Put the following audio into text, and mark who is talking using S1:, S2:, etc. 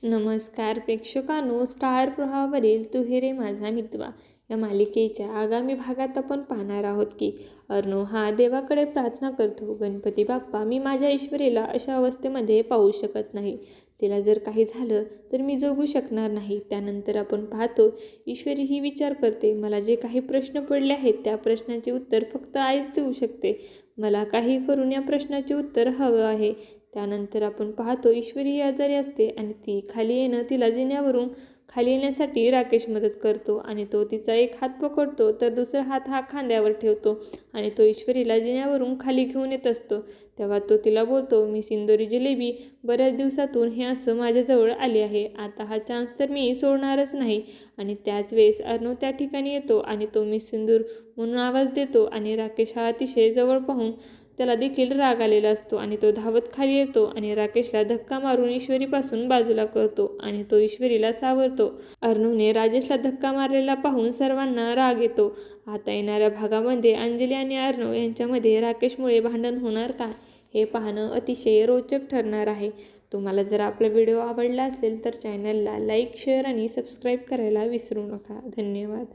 S1: नमस्कार प्रेक्षकांनो, स्टार प्रवाहावरील तू हे रे माझा मितवा या मालिकेच्या आगामी भागात आपण पाहणार आहोत की अर्णव हा देवाकडे प्रार्थना करतो, गणपती बाप्पा, मी माझ्या ईश्वरीला अशा अवस्थेमध्ये पाहू शकत नाही. तिला जर काही झालं तर मी जगू शकणार नाही. त्यानंतर आपण पाहतो ईश्वरी ही विचार करते, मला जे काही प्रश्न पडले आहेत त्या प्रश्नाचे उत्तर फक्त आईच देऊ शकते. मला काही करून या प्रश्नाचे उत्तर हवं आहे. त्यानंतर आपण पाहतो ईश्वरी ही आजारी असते आणि ती खाली येणं तिला जिन्यावरून खाली येण्यासाठी राकेश मदत करतो आणि तो तिचा एक हात पकडतो तर दुसरा हात हा खांद्यावर ठेवतो आणि तो ईश्वरीला जिन्यावरून खाली घेऊन येत असतो. तेव्हा तो तिला बोलतो, मी सिंदुरी जिलेबी बऱ्याच दिवसातून हे असं माझ्याजवळ आले आहे, आता हा चान्स तर मी सोडणारच नाही. आणि त्याच वेळेस अर्णव त्या ठिकाणी येतो आणि तो मी सिंदूर म्हणून आवाज देतो आणि राकेश हा अतिशय जवळ पाहून त्याला देखील राग आलेला असतो आणि तो धावत खाली येतो आणि राकेशला धक्का मारून ईश्वरीपासून बाजूला करतो आणि तो ईश्वरीला सावरतो. अर्णवने राजेशला धक्का मारलेला पाहून सर्वांना राग येतो. आता येणाऱ्या भागामध्ये अंजली आणि अर्णव यांच्यामध्ये राकेशमुळे भांडण होणार का, हे पाहणं अतिशय रोचक ठरणार आहे. तुम्हाला जर आपला व्हिडिओ आवडला असेल तर चॅनलला लाईक, शेअर आणि सबस्क्राईब करायला विसरू नका. धन्यवाद.